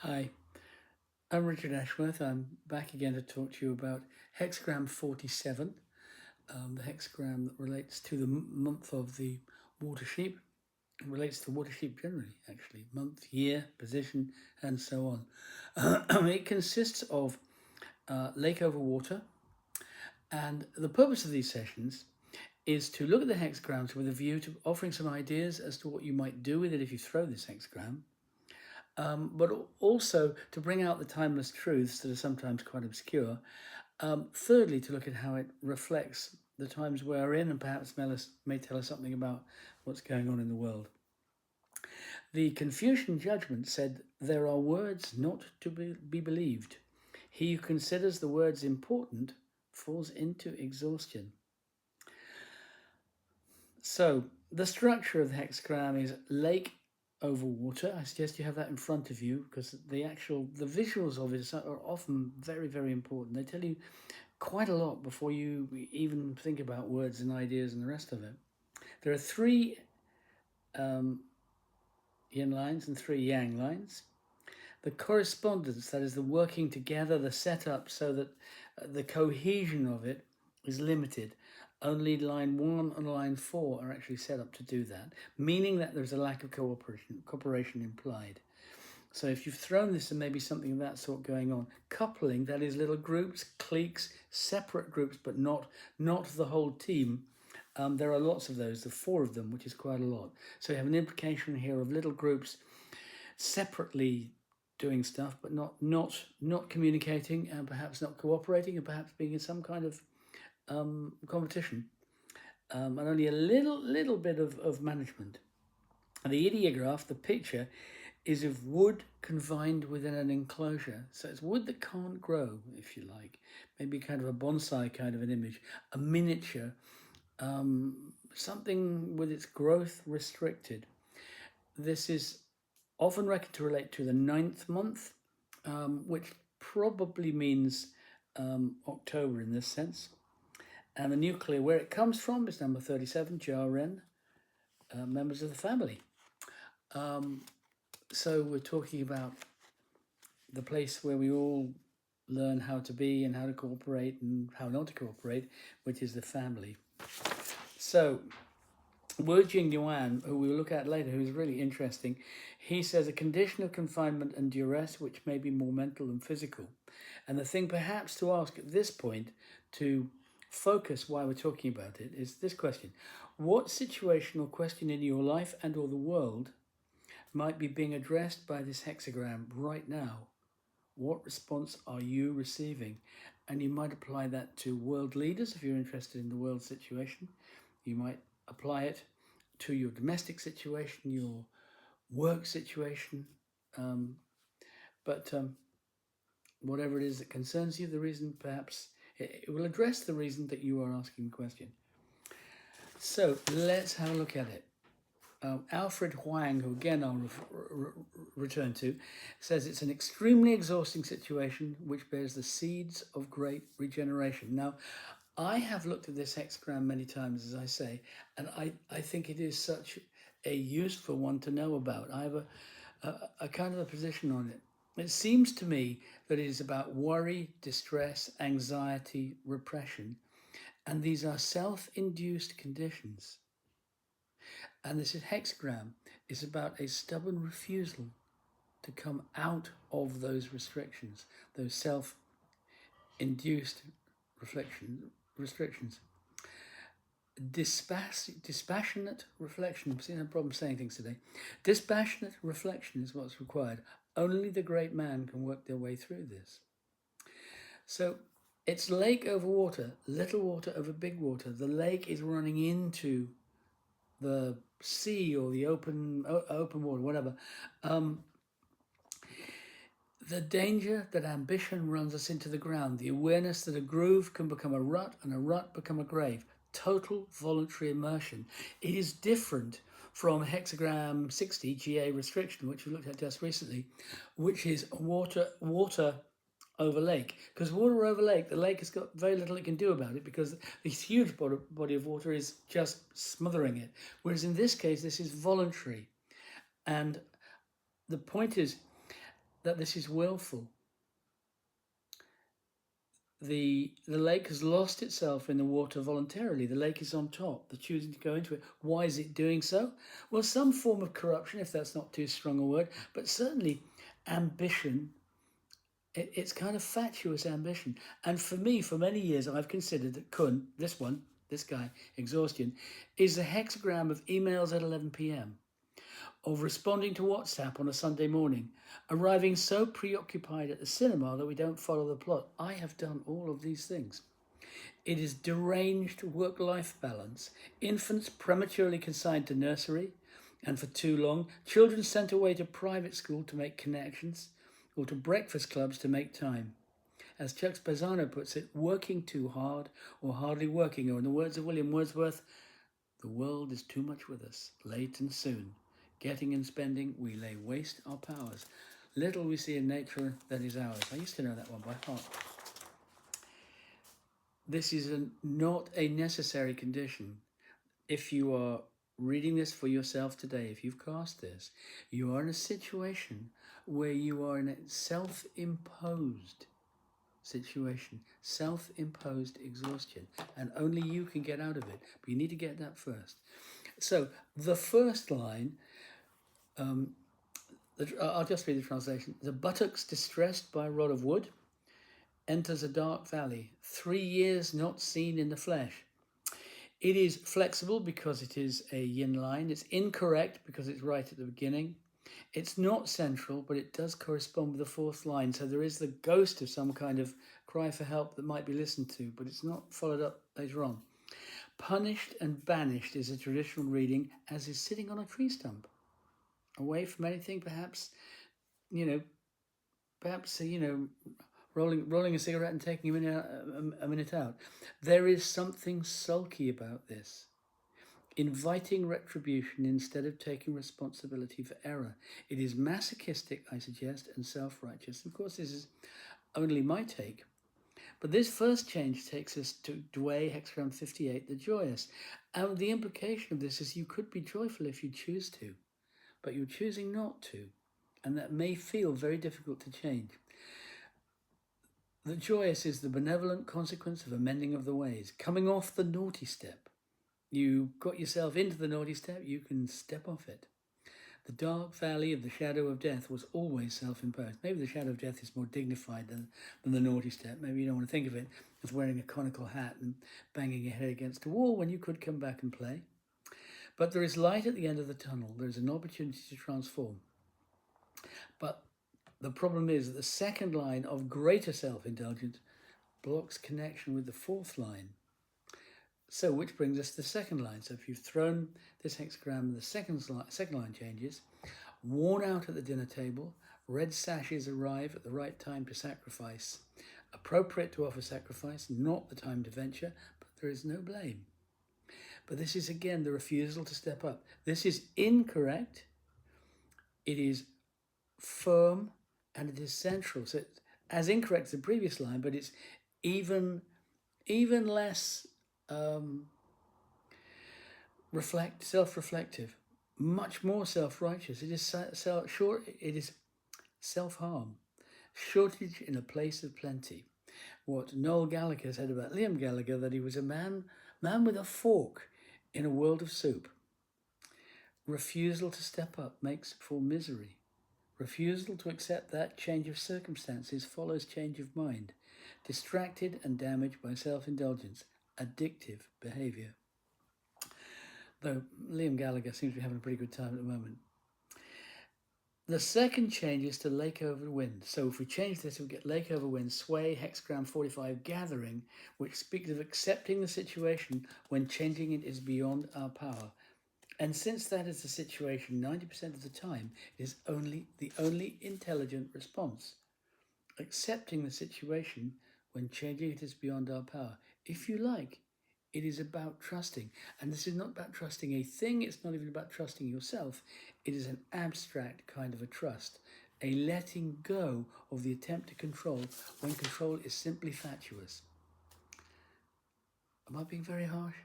Hi, I'm Richard Ashworth. I'm back again to talk to you about Hexagram 47, the hexagram that relates to the month of the water sheep. It relates to water sheep generally, actually, month, year, position, and so on. It consists of lake over water, and the purpose of these sessions is to look at the hexagrams with a view to offering some ideas as to what you might do with it if you throw this hexagram, but also to bring out the timeless truths that are sometimes quite obscure. Thirdly, to look at how it reflects the times we're in and perhaps may tell us something about what's going on in the world. The Confucian judgment said, "There are words not to be believed. He who considers the words important falls into exhaustion." So, the structure of the hexagram is lake over water. I suggest you have that in front of you because the visuals of it are often very, very important. They tell you quite a lot before you even think about words and ideas and the rest of it. There are three yin lines and three yang lines. The correspondence, that is the working together, the setup so that the cohesion of it is limited. Only line 1 and line 4 are actually set up to do that, meaning that there's a lack of cooperation implied. So if you've thrown this and maybe something of that sort going on, coupling, that is little groups, cliques, separate groups, but not the whole team. There are lots of those, the 4 of them, which is quite a lot. So you have an implication here of little groups separately doing stuff, but not communicating, and perhaps not cooperating, and perhaps being in some kind of competition, and only a little bit of management. And the ideograph, the picture, is of wood confined within an enclosure. So it's wood that can't grow, if you like. Maybe kind of a bonsai kind of an image, a miniature, something with its growth restricted. This is often reckoned to relate to the 9th month, which probably means October in this sense. And the nuclear, where it comes from, is number 37, Jaren, members of the family. So we're talking about the place where we all learn how to be and how to cooperate and how not to cooperate, which is the family. So Wu Jing Yuan, who we'll look at later, who's really interesting, he says a condition of confinement and duress which may be more mental than physical. And the thing perhaps to ask at this point to focus why we're talking about it is this question: what situation or question in your life and or the world might be being addressed by this hexagram right now? What response are you receiving? And you might apply that to world leaders if you're interested in the world situation. You might apply it to your domestic situation, your work situation, but whatever it is that concerns you, the reason perhaps it will address the reason that you are asking the question. So let's have a look at it. Alfred Huang, who again I'll return to, says it's an extremely exhausting situation which bears the seeds of great regeneration. Now, I have looked at this hexagram many times, as I say, and I think it is such a useful one to know about. I have a kind of a position on it. It seems to me that it is about worry, distress, anxiety, repression, and these are self-induced conditions. And this hexagram is about a stubborn refusal to come out of those restrictions, those self-induced restrictions. Dispassionate reflection. I'm seeing a problem saying things today. Dispassionate reflection is what's required. Only the great man can work their way through this. So it's lake over water, little water over big water. The lake is running into the sea or the open water, whatever. The danger that ambition runs us into the ground, the awareness that a groove can become a rut and a rut become a grave. Total voluntary immersion. It is different from hexagram 60 GA restriction, which we looked at just recently, which is water over lake. Because water over lake, the lake has got very little it can do about it because this huge body of water is just smothering it. Whereas in this case, this is voluntary. And the point is, that this is willful. The lake has lost itself in the water voluntarily. The lake is on top. They're choosing to go into it. Why is it doing so? Well, some form of corruption, if that's not too strong a word, but certainly ambition. It's kind of fatuous ambition. And for me, for many years, I've considered that Kun, this guy, Exhaustion, is the hexagram of emails at 11 p.m., of responding to WhatsApp on a Sunday morning, arriving so preoccupied at the cinema that we don't follow the plot. I have done all of these things. It is deranged work-life balance, infants prematurely consigned to nursery and for too long, children sent away to private school to make connections, or to breakfast clubs to make time. As Chuck Spezzano puts it, working too hard or hardly working, or in the words of William Wordsworth, the world is too much with us, late and soon. Getting and spending, we lay waste our powers. Little we see in nature that is ours. I used to know that one by heart. This is not a necessary condition. If you are reading this for yourself today, if you've cast this, you are in a situation where you are in a self-imposed situation, self-imposed exhaustion, and only you can get out of it. But you need to get that first. So the first line, I'll just read the translation. The buttocks distressed by a rod of wood enters a dark valley, 3 years not seen in the flesh. It is flexible because it is a yin line. It's incorrect because it's right at the beginning. It's not central, but it does correspond with the fourth line. So there is the ghost of some kind of cry for help that might be listened to, but it's not followed up later on. Punished and banished is a traditional reading, as is sitting on a tree stump, away from anything, perhaps, rolling a cigarette and taking a minute out. There is something sulky about this. Inviting retribution instead of taking responsibility for error. It is masochistic, I suggest, and self-righteous. Of course, this is only my take. But this first change takes us to Dway, hexagram 58, the joyous. And the implication of this is you could be joyful if you choose to, but you're choosing not to. And that may feel very difficult to change. The joyous is the benevolent consequence of amending of the ways, coming off the naughty step. You got yourself into the naughty step, you can step off it. The dark valley of the shadow of death was always self-imposed. Maybe the shadow of death is more dignified than the naughty step. Maybe you don't want to think of it as wearing a conical hat and banging your head against a wall when you could come back and play. But there is light at the end of the tunnel. There is an opportunity to transform. But the problem is that the second line of greater self-indulgence blocks connection with the fourth line. So, which brings us to the second line. So if you've thrown this hexagram, the second line changes. Worn out at the dinner table, red sashes arrive at the right time to sacrifice. Appropriate to offer sacrifice, not the time to venture, but there is no blame. But this is, again, the refusal to step up. This is incorrect. It is firm, and it is central. So it's as incorrect as the previous line, but it's even less self-reflective, much more self-righteous. It is self-harm, shortage in a place of plenty. What Noel Gallagher said about Liam Gallagher, that he was a man with a fork in a world of soup. Refusal to step up makes for misery. Refusal to accept that change of circumstances follows change of mind. Distracted and damaged by self-indulgence. Addictive behaviour. Though Liam Gallagher seems to be having a pretty good time at the moment. The second change is to lake over wind. So if we change this, we get lake over wind, sway, hexagram 45, gathering, which speaks of accepting the situation when changing it is beyond our power. And since that is the situation 90% of the time, it is the only intelligent response. Accepting the situation when changing it is beyond our power. If you like, it is about trusting. And this is not about trusting a thing. It's not even about trusting yourself. It is an abstract kind of a trust. A letting go of the attempt to control when control is simply fatuous. Am I being very harsh?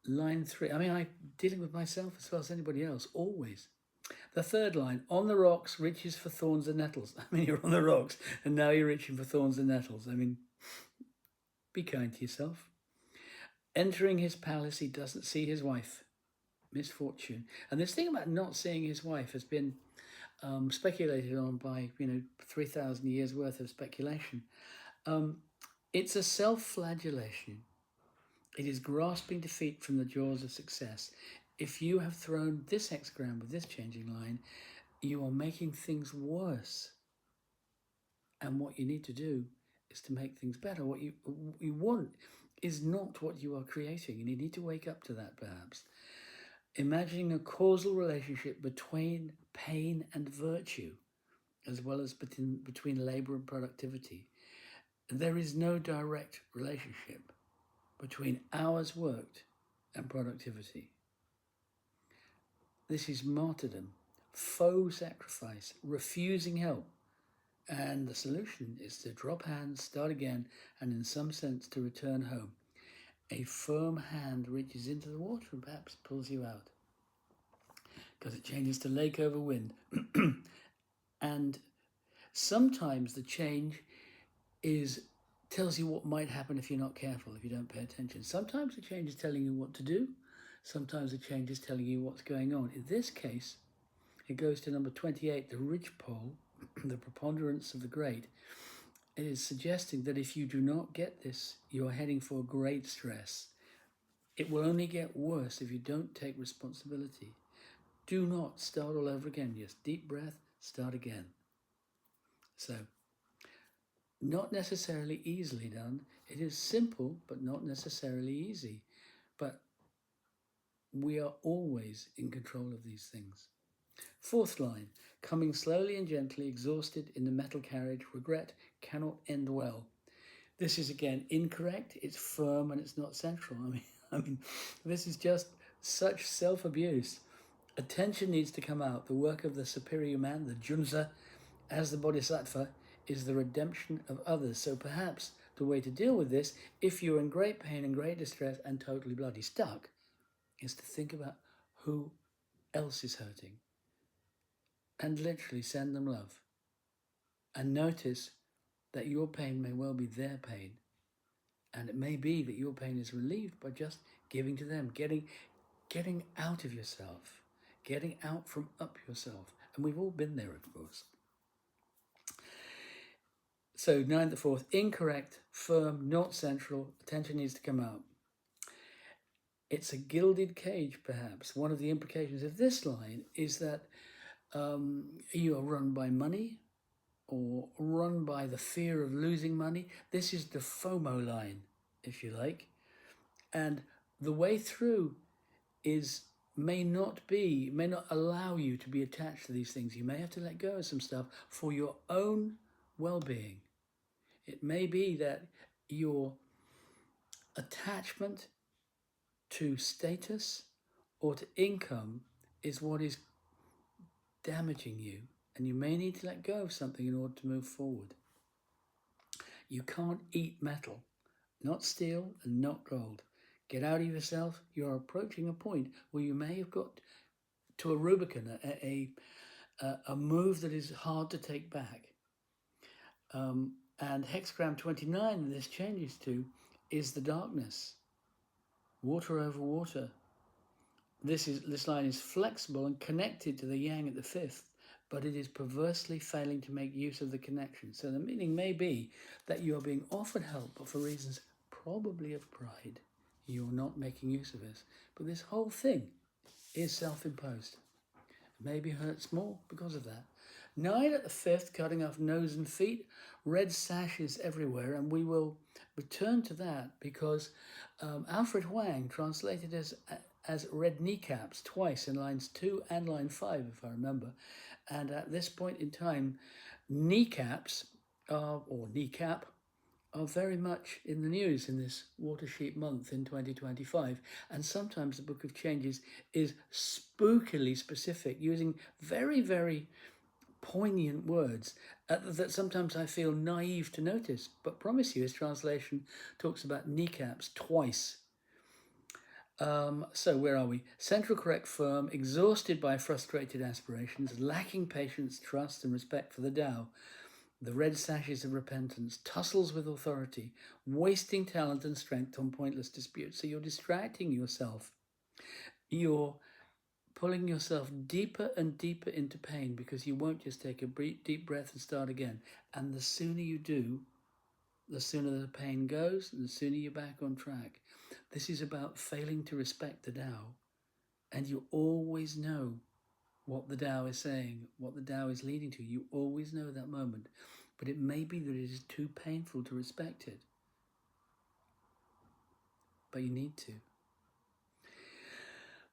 Line 3. I'm dealing with myself as well as anybody else, always. The third line, on the rocks, reaches for thorns and nettles. I mean, you're on the rocks and now you're reaching for thorns and nettles. I mean, be kind to yourself. Entering his palace, he doesn't see his wife. Misfortune. And this thing about not seeing his wife has been speculated on by 3,000 years worth of speculation. It's a self-flagellation. It is grasping defeat from the jaws of success. If you have thrown this hexagram with this changing line, you are making things worse. And what you need to do is to make things better. What you want is not what you are creating, and you need to wake up to that, perhaps. Imagining a causal relationship between pain and virtue, as well as between labor and productivity. There is no direct relationship between hours worked and productivity. This is martyrdom, faux sacrifice, refusing help. And the solution is to drop hands, start again, and in some sense to return home. A firm hand reaches into the water and perhaps pulls you out, because it changes to lake over wind. And sometimes the change tells you what might happen if you're not careful, if you don't pay attention. Sometimes the change is telling you what to do. Sometimes the change is telling you what's going on. In this case, it goes to number 28, the ridge pole, the preponderance of the great. It is suggesting that if you do not get this, you are heading for great stress. It will only get worse if you don't take responsibility. Do not start all over again. Just deep breath, start again. So, not necessarily easily done. It is simple, but not necessarily easy. But we are always in control of these things. Fourth line, coming slowly and gently, exhausted in the metal carriage, regret cannot end well. This is again incorrect, it's firm, and it's not central. I mean, this is just such self-abuse. Attention needs to come out. The work of the superior man, the Junza, as the bodhisattva, is the redemption of others. So perhaps the way to deal with this, if you're in great pain and great distress and totally bloody stuck, is to think about who else is hurting and literally send them love. And notice that your pain may well be their pain. And it may be that your pain is relieved by just giving to them, getting out of yourself, getting out from up yourself. And we've all been there, of course. So 9th to 4th, incorrect, firm, not central, attention needs to come out. It's a gilded cage, perhaps. One of the implications of this line is that you are run by money or run by the fear of losing money. This is the FOMO line, if you like. And the way through may not allow you to be attached to these things. You may have to let go of some stuff for your own well-being. It may be that your attachment to status or to income is what is damaging you, and you may need to let go of something in order to move forward. You can't eat metal, not steel and not gold. Get out of yourself. You're approaching a point where you may have got to a Rubicon, a move that is hard to take back. And hexagram 29 this changes to is the darkness. Water over water. This line is flexible and connected to the yang at the 5th, but it is perversely failing to make use of the connection. So the meaning may be that you are being offered help, but for reasons probably of pride, you're not making use of this. But this whole thing is self-imposed. It maybe hurts more because of that. 9 at the 5th, cutting off nose and feet, red sashes everywhere, and we will return to that because Alfred Huang translated as red kneecaps twice in lines 2 and line 5, if I remember. And at this point in time, kneecaps or kneecap are very much in the news in this water sheet month in 2025. And sometimes the Book of Changes is spookily specific, using very, very poignant words that sometimes I feel naive to notice. But promise you, his translation talks about kneecaps twice. So where are we? Central correct firm, exhausted by frustrated aspirations, lacking patience, trust, and respect for the Tao. The red sashes of repentance, tussles with authority, wasting talent and strength on pointless disputes. So you're distracting yourself. You're pulling yourself deeper and deeper into pain because you won't just take a deep breath and start again. And the sooner you do, the sooner the pain goes, and the sooner you're back on track. This is about failing to respect the Tao. And you always know what the Tao is saying, what the Tao is leading to. You always know that moment. But it may be that it is too painful to respect it. But you need to.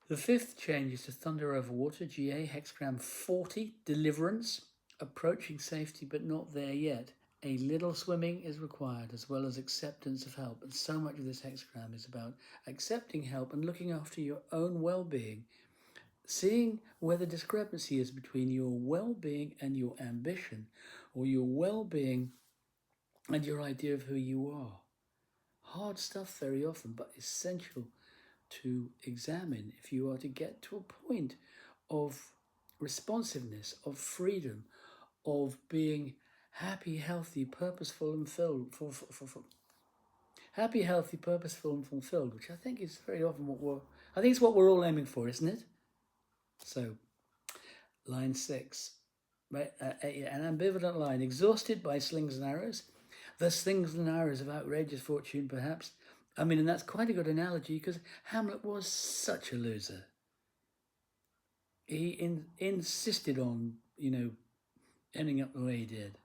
The fifth change is to thunder over water, GA, hexagram 40, deliverance, approaching safety but not there yet. A little swimming is required as well as acceptance of help. And so much of this hexagram is about accepting help and looking after your own well-being, seeing where the discrepancy is between your well-being and your ambition, or your well-being and your idea of who you are. Hard stuff very often, but essential to examine if you are to get to a point of responsiveness, of freedom, of being happy, healthy, purposeful, and filled. Happy, healthy, purposeful, and fulfilled, which I think is very often I think it's what we're all aiming for, isn't it? So, line 6, right? An ambivalent line, exhausted by slings and arrows. The slings and arrows of outrageous fortune, perhaps. I mean, and that's quite a good analogy because Hamlet was such a loser. He insisted on, ending up the way he did.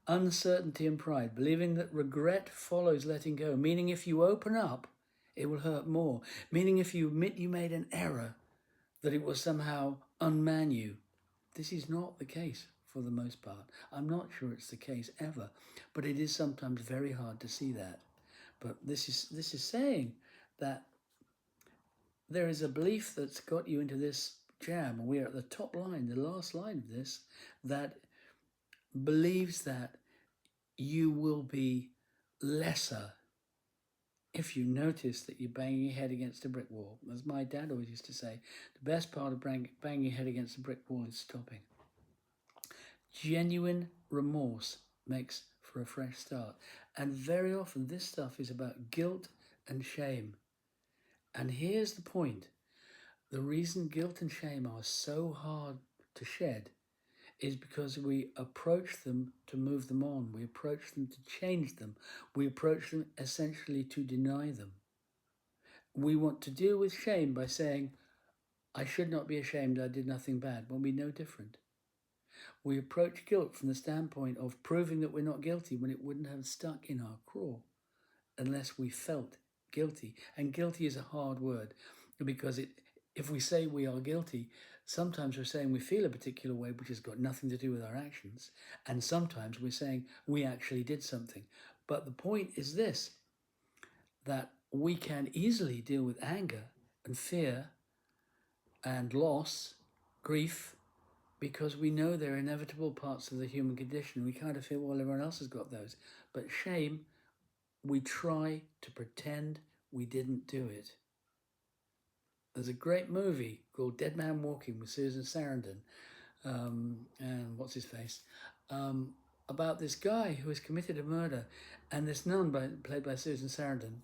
Uncertainty and pride, believing that regret follows letting go, meaning if you open up, it will hurt more. Meaning if you admit you made an error, that it will somehow unman you. This is not the case for the most part. I'm not sure it's the case ever, but it is sometimes very hard to see that. But this is saying that there is a belief that's got you into this jam, and we are at the top line, the last line of this, that believes that you will be lesser if you notice that you're banging your head against a brick wall. As my dad always used to say, the best part of banging your head against a brick wall is stopping. Genuine remorse makes for a fresh start. And very often this stuff is about guilt and shame. And here's the point. The reason guilt and shame are so hard to shed is because we approach them to move them on. We approach them to change them. We approach them essentially to deny them. We want to deal with shame by saying, I should not be ashamed, I did nothing bad, when we're no different. We approach guilt from the standpoint of proving that we're not guilty when it wouldn't have stuck in our craw unless we felt guilty. And guilty is a hard word because if we say we are guilty, sometimes we're saying we feel a particular way which has got nothing to do with our actions. And sometimes we're saying we actually did something. But the point is this, that we can easily deal with anger and fear and loss, grief, because we know they're inevitable parts of the human condition. We kind of feel, well, everyone else has got those. But shame, we try to pretend we didn't do it. There's a great movie called Dead Man Walking with Susan Sarandon, and what's his face, about this guy who has committed a murder, and this nun played by Susan Sarandon,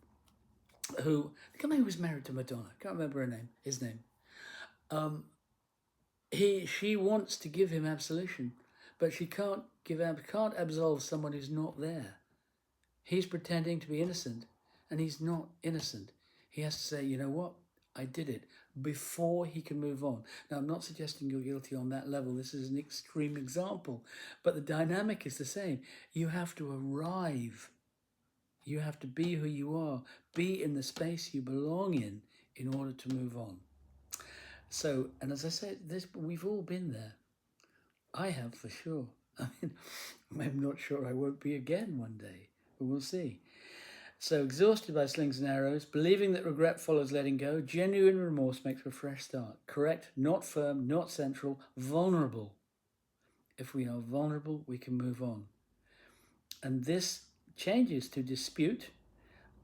who, the guy who was married to Madonna, can't remember his name. She wants to give him absolution, but she can't absolve someone who's not there. He's pretending to be innocent, and he's not innocent. He has to say, you know what, I did it, before he can move on. Now, I'm not suggesting you're guilty on that level. This is an extreme example, but the dynamic is the same. You have to arrive. You have to be who you are, be in the space you belong in order to move on. So, and as I said, we've all been there. I have for sure. I mean, I'm not sure I won't be again one day, but we'll see. So, exhausted by slings and arrows, believing that regret follows letting go, genuine remorse makes for a fresh start. Correct, not firm, not central, vulnerable. If we are vulnerable, we can move on. And this changes to dispute.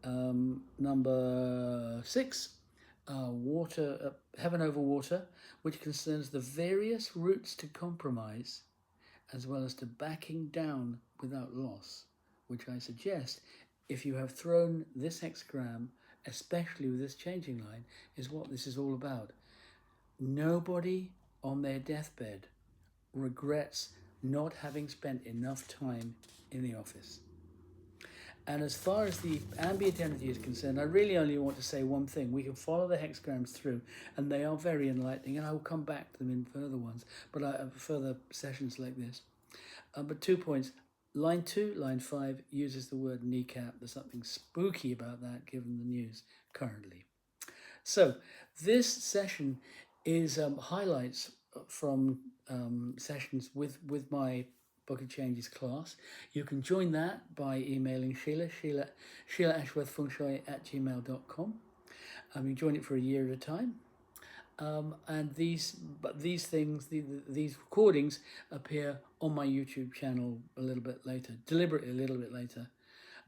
Number 6, Heaven Over Water, which concerns the various routes to compromise, as well as to backing down without loss, which I suggest, if you have thrown this hexagram, especially with this changing line, is what this is all about. Nobody on their deathbed regrets not having spent enough time in the office. And as far as the ambient energy is concerned, I really only want to say one thing. We can follow the hexagrams through, and they are very enlightening, and I will come back to them in further ones, but further sessions like this. But 2 points. Line 2, line 5 uses the word kneecap. There's something spooky about that given the news currently. So this session is highlights from sessions with my Book of Changes class. You can join that by emailing Sheila ashworthfengshui@gmail.com. You join it for a year at a time. And these recordings appear on my YouTube channel a little bit later, deliberately a little bit later,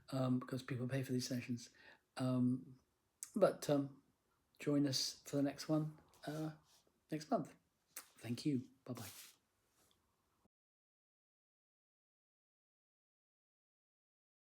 because people pay for these sessions. But join us for the next one next month. Thank you. Bye-bye.